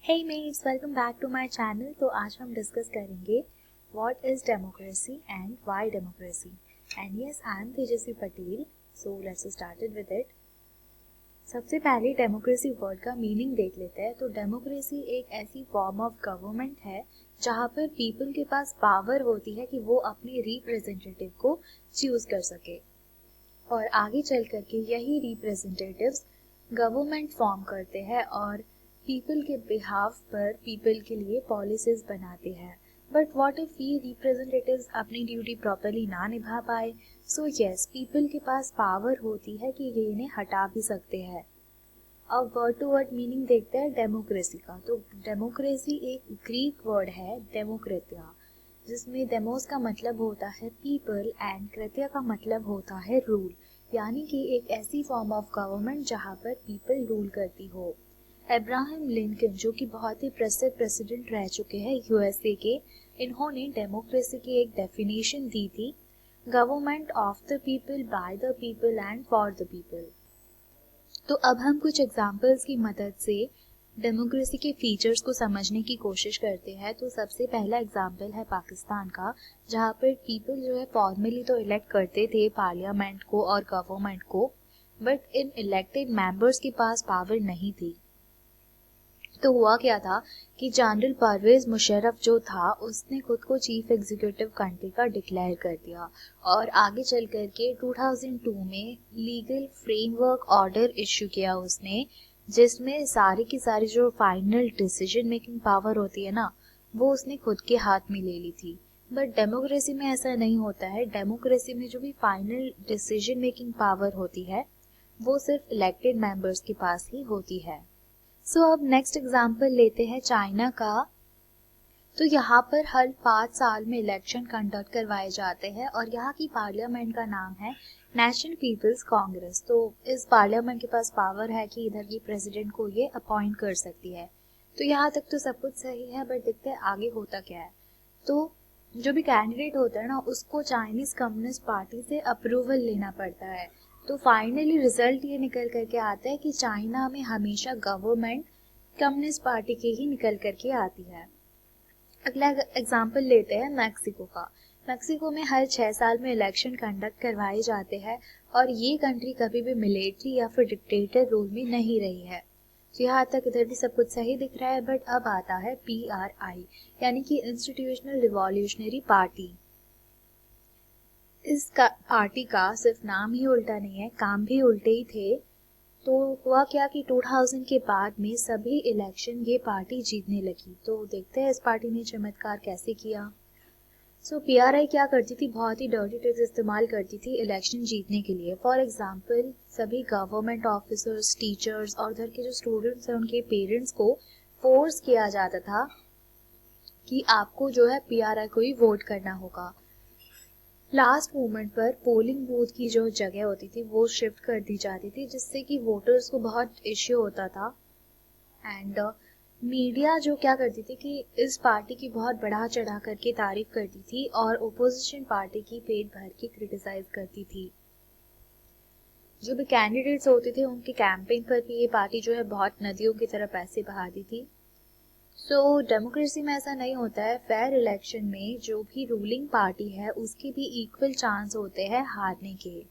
Hey mates, welcome back to my channel। तो आज हम डिस्कस करेंगे What is democracy and why democracy। And yes, I am Tejashwi Patel. So let's start it with it। सबसे पहले democracy word का meaning देख लेते हैं। तो डेमोक्रेसी एक ऐसी फॉर्म ऑफ गवर्नमेंट है जहाँ पर पीपल के पास पावर होती है कि वो अपने रिप्रेजेंटेटिव को चूज कर सके और आगे चल करके यही रिप्रेजेंटेटिव्स गवर्नमेंट फॉर्म करते हैं और पीपल के बिहाफ पर पीपल के लिए पॉलिसीज बनाते हैं। बट व्हाट इफ ये रिप्रेजेंटेटिव्स अपनी ड्यूटी प्रॉपरली ना निभा पाए? सो यस, पीपल के पास पावर होती है कि ये इन्हें हटा भी सकते हैं। अब वर्ड टू वर्ड मीनिंग देखते हैं डेमोक्रेसी का। तो डेमोक्रेसी एक ग्रीक वर्ड है डेमोक्रेटिया, जिसमें डेमोस का मतलब होता है पीपल एंड क्रेटिया का मतलब होता है रूल, यानी कि एक ऐसी फॉर्म ऑफ गवर्नमेंट जहाँ पर पीपल रूल करती हो। अब्राहम लिंकन, जो कि बहुत ही प्रसिद्ध प्रेसिडेंट रह चुके हैं यूएसए के, इन्होंने डेमोक्रेसी की एक डेफिनेशन दी थी, government of the people, by the people and for the people. तो अब हम कुछ एग्जाम्पल्स की मदद से डेमोक्रेसी के फीचर्स को समझने की कोशिश करते हैं। तो सबसे पहला एग्जाम्पल है पाकिस्तान का, जहाँ पर पीपल जो है फॉर्मली तो इलेक्ट करते थे पार्लियामेंट को और गवर्नमेंट को, बट इन इलेक्टेड मेंबर्स के पास पावर नहीं थी। तो हुआ क्या था कि जनरल परवेज मुशर्रफ जो था, उसने खुद को चीफ एग्जीक्यूटिव कंट्री का डिक्लेयर कर दिया और आगे चल करके 2002 में लीगल फ्रेमवर्क ऑर्डर इश्यू किया उसने, जिसमें सारी की सारी जो फाइनल डिसीजन मेकिंग पावर होती है ना, वो उसने खुद के हाथ में ले ली थी। बट डेमोक्रेसी में ऐसा नहीं होता है। डेमोक्रेसी में जो भी फाइनल डिसीजन मेकिंग पावर होती है वो सिर्फ इलेक्टेड मेंबर्स के पास ही होती है। सो अब नेक्स्ट एग्जाम्पल लेते हैं चाइना का। तो यहाँ पर हर 5 साल में इलेक्शन कंडक्ट करवाए जाते हैं और यहाँ की पार्लियामेंट का नाम है नेशनल पीपल्स कांग्रेस। तो इस पार्लियामेंट के पास पावर है कि इधर की प्रेसिडेंट को ये अपॉइंट कर सकती है। तो यहाँ तक तो सब कुछ सही है, बट देखते हैं आगे होता क्या है। तो जो भी कैंडिडेट होता है ना, उसको चाइनीज कम्युनिस्ट पार्टी से अप्रूवल लेना पड़ता है। तो फाइनली रिजल्ट ये निकल करके आता है कि चाइना में हमेशा गवर्नमेंट कम्युनिस्ट पार्टी की ही निकल करके आती है। अगला एग्जाम्पल लेते हैं मैक्सिको का। मैक्सिको में हर 6 साल में इलेक्शन कंडक्ट करवाए जाते हैं और ये कंट्री कभी भी मिलिट्री या फिर डिक्टेटर रूल में नहीं रही है। तो यहाँ तक इधर भी सब कुछ सही दिख रहा है। बट अब आता है PRI, यानी कि इंस्टीट्यूशनल रिवॉल्यूशनरी पार्टी। इस पार्टी का सिर्फ नाम ही उल्टा नहीं है, काम भी उल्टे ही थे। तो हुआ क्या कि 2000 के बाद में सभी इलेक्शन ये पार्टी जीतने लगी। तो देखते हैं इस पार्टी ने चमत्कार कैसे किया। सो PRI क्या करती थी, बहुत ही डर्टी ट्रिक्स इस्तेमाल करती थी इलेक्शन जीतने के लिए। फॉर एग्जांपल, सभी गवर्नमेंट ऑफिसर्स, टीचर्स और उधर के जो स्टूडेंट्स हैं उनके पेरेंट्स को फोर्स किया जाता था कि आपको जो है PRI को ही वोट करना होगा। लास्ट मोमेंट पर पोलिंग बूथ की जो जगह होती थी वो शिफ्ट कर दी जाती थी, जिससे कि वोटर्स को बहुत इश्यू होता था। एंड मीडिया जो क्या करती थी कि इस पार्टी की बहुत बढ़ा चढ़ा करके तारीफ करती थी और ओपोजिशन पार्टी की पेट भर के क्रिटिसाइज करती थी। जो भी कैंडिडेट्स होते थे उनके कैंपेन पर भी ये पार्टी जो है बहुत नदियों की तरह पैसे बहाती थी। सो डेमोक्रेसी में ऐसा नहीं होता है। फेयर इलेक्शन में जो भी रूलिंग पार्टी है उसके भी इक्वल चांस होते हैं हारने के।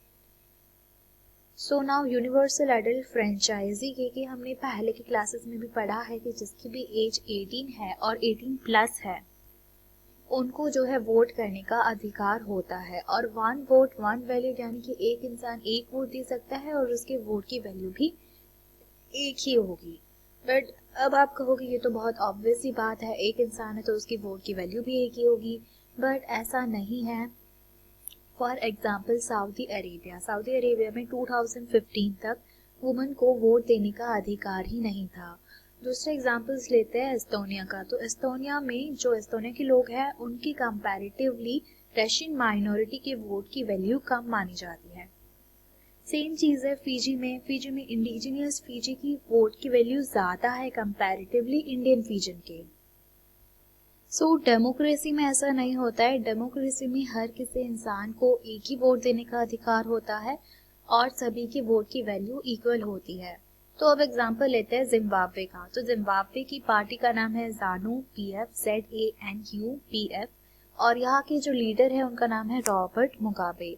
So now universal adult franchise के कि हमने पहले की क्लासेस में भी पढ़ा है कि जिसकी भी एज 18 है और 18 प्लस है, उनको जो है वोट करने का अधिकार होता है। और 1 वोट 1 वैल्यू, यानी कि एक इंसान एक वोट दे सकता है और उसके वोट की वैल्यू भी एक ही होगी। बट अब आप कहोगे ये तो बहुत ऑब्वियस ही बात है, एक इंसान है तो उसकी वोट की वैल्यू भी एक ही होगी। बट ऐसा नहीं है। फॉर एग्जाम्पल सऊदी अरेबिया में 2015 तक वुमन को वोट देने का अधिकार ही नहीं था। दूसरे एग्जाम्पल्स लेते हैं एस्टोनिया का। तो एस्टोनिया में जो एस्टोनिया के लोग हैं उनकी कंपैरेटिवली रशियन माइनॉरिटी के वोट की वैल्यू कम मानी जाती है। सेम चीज़ है फिजी में इंडिजिनियस फिजी की वोट की वैल्यू ज़्यादा है कंपैरेटिवली इंडियन फिजन के। सो डेमोक्रेसी में ऐसा नहीं होता है। डेमोक्रेसी में हर किसी इंसान को एक ही वोट देने का अधिकार होता है और सभी की वोट की वैल्यू इक्वल होती है। तो अब एग्जांपल लेते हैं जिम्बाब्वे का। तो जिम्बाब्वे की पार्टी का नाम है ज़ानू पीएफ, ZANU PF, और यहाँ के जो लीडर है उनका नाम है रॉबर्ट मुगाबे।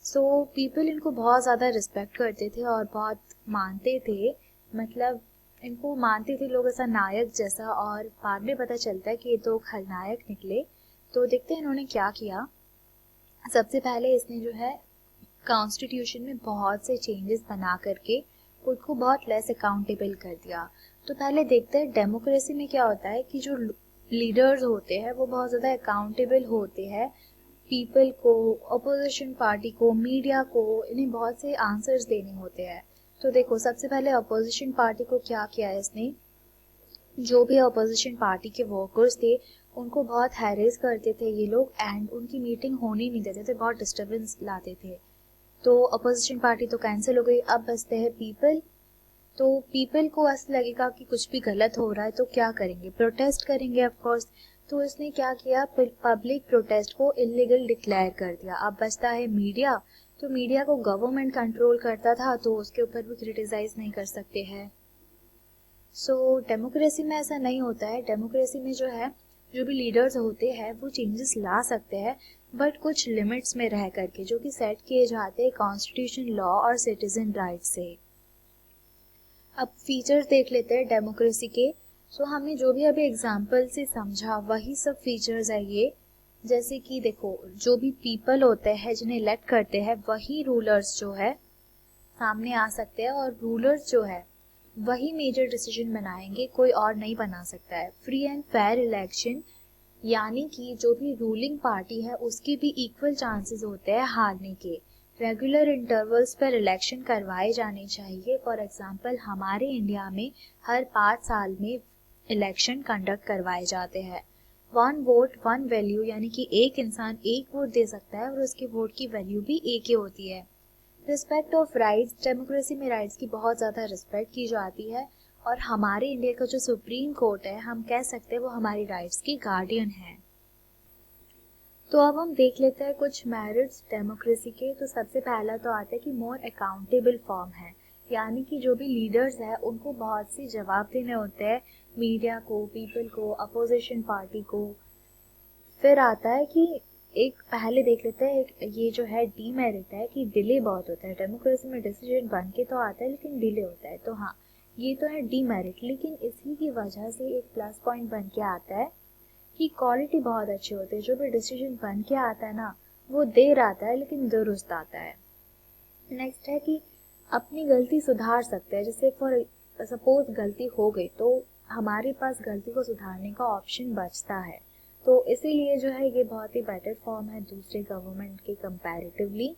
सो पीपल इनको बहुत ज़्यादा रिस्पेक्ट करते थे और बहुत मानते थे, मतलब इनको मानते थे लोग ऐसा नायक जैसा, और बाद में पता चलता है कि ये तो खलनायक निकले। तो देखते हैं इन्होंने क्या किया। सबसे पहले इसने जो है कॉन्स्टिट्यूशन में बहुत से चेंजेस बना करके खुद को बहुत लेस अकाउंटेबल कर दिया। तो पहले देखते हैं डेमोक्रेसी में क्या होता है कि जो लीडर्स होते हैं वो बहुत ज़्यादा अकाउंटेबल होते हैं पीपल को, अपोजिशन पार्टी को, मीडिया को, इन्हें बहुत से आंसर्स देने होते हैं। तो देखो सबसे पहले अपोजिशन पार्टी को क्या किया है इसने, जो भी अपोजिशन पार्टी के वर्कर्स थे उनको बहुत हैरेस करते थे ये लोग, एंड उनकी मीटिंग होने नहीं देते थे, बहुत डिस्टर्बेंस लाते थे। तो अपोजिशन पार्टी तो कैंसिल हो गई, अब बचते हैं पीपल। तो पीपल को ऐसा लगेगा कि कुछ भी गलत हो रहा है तो क्या करेंगे, प्रोटेस्ट करेंगे ऑफ कोर्स। तो इसने क्या किया, पब्लिक प्रोटेस्ट को इलीगल डिक्लेयर कर दिया। अब बचता है मीडिया। तो मीडिया को गवर्नमेंट कंट्रोल करता था तो उसके ऊपर भी क्रिटिसाइज नहीं कर सकते हैं। सो डेमोक्रेसी में ऐसा नहीं होता है। डेमोक्रेसी में जो है जो भी लीडर्स होते हैं वो चेंजेस ला सकते हैं, बट कुछ लिमिट्स में रह करके, जो कि सेट किए जाते हैं कॉन्स्टिट्यूशन, लॉ और सिटीजन राइट से। अब फीचर्स देख लेते हैं डेमोक्रेसी के। सो हमने जो भी अभी एग्जांपल से समझा वही सब फीचर्स है ये। जैसे कि देखो जो भी पीपल होते हैं जिन्हें इलेक्ट करते हैं वही रूलर्स जो है सामने आ सकते हैं, और रूलर्स जो है वही मेजर डिसीजन बनाएंगे, कोई और नहीं बना सकता है। फ्री एंड फेयर इलेक्शन, यानी कि जो भी रूलिंग पार्टी है उसके भी इक्वल चांसेस होते हैं हारने के। रेगुलर इंटरवल्स पर इलेक्शन करवाए जाने चाहिए। फॉर एग्जांपल हमारे इंडिया में हर 5 साल में इलेक्शन कंडक्ट करवाए जाते हैं। 1 वोट 1 वैल्यू, यानी कि एक इंसान एक वोट दे सकता है और उसके वोट की वैल्यू भी एक ही होती है। रिस्पेक्ट ऑफ राइट्स, डेमोक्रेसी में राइट्स की बहुत ज़्यादा रिस्पेक्ट की जाती है, और हमारे इंडिया का जो सुप्रीम कोर्ट है हम कह सकते हैं वो हमारी राइट्स की गार्डियन है। तो अब हम देख लेते हैं कुछ मेरिट्स डेमोक्रेसी के। तो सबसे पहला तो आता है कि मोर अकाउंटेबल फॉर्म है, यानी कि जो भी लीडर्स हैं उनको बहुत सी जवाब देने होते हैं, मीडिया को, पीपल को, अपोजिशन पार्टी को। फिर आता है कि एक पहले देख लेते हैं, एक ये जो है डीमेरिट है कि डिले बहुत होता है। डेमोक्रेसी में डिसीजन बन के तो आता है लेकिन डिले होता है, तो हाँ ये तो है डीमेरिट। लेकिन इसी की वजह से एक प्लस पॉइंट बन के आता है कि क्वालिटी बहुत अच्छी होती है। जो भी डिसीजन बन के आता है ना वो देर आता है लेकिन दुरुस्त आता है। नेक्स्ट है कि अपनी गलती सुधार सकते हैं। जैसे फॉर सपोज गलती हो गई तो हमारे पास गलती को सुधारने का ऑप्शन बचता है। तो इसीलिए जो है ये बहुत ही बेटर फॉर्म है दूसरे गवर्नमेंट के कंपैरेटिवली।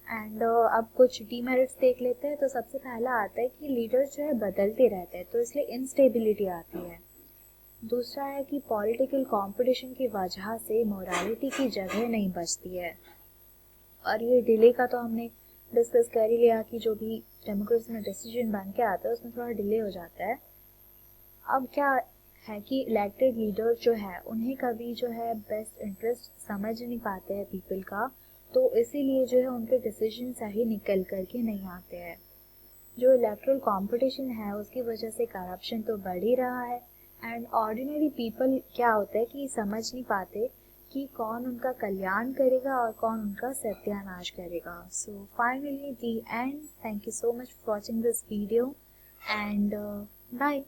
एंड अब कुछ डीमेरिट्स देख लेते हैं। तो सबसे पहला आता है कि लीडर्स जो है बदलते रहते हैं तो इसलिए इंस्टेबिलिटी आती है। दूसरा है कि पॉलिटिकल कंपटीशन की वजह से मोरालिटी की जगह नहीं बचती है। और ये डिले का तो हमने डिस्कस कर ही लिया कि जो भी डेमोक्रेसी में डिसीजन बन के आता है उसमें थोड़ा डिले हो जाता है। अब क्या है कि इलेक्टेड लीडर जो है उन्हें कभी जो है बेस्ट इंटरेस्ट समझ नहीं पाते हैं पीपल का, तो इसीलिए जो है उनके डिसीजन सही निकल करके नहीं आते हैं। जो इलेक्ट्रल कंपटीशन है उसकी वजह से करप्शन तो बढ़ ही रहा है, एंड ऑर्डिनरी पीपल क्या होता है कि समझ नहीं पाते कि कौन उनका कल्याण करेगा और कौन उनका सत्यानाश करेगा। So finally the end. Thank you so much for watching this video and bye.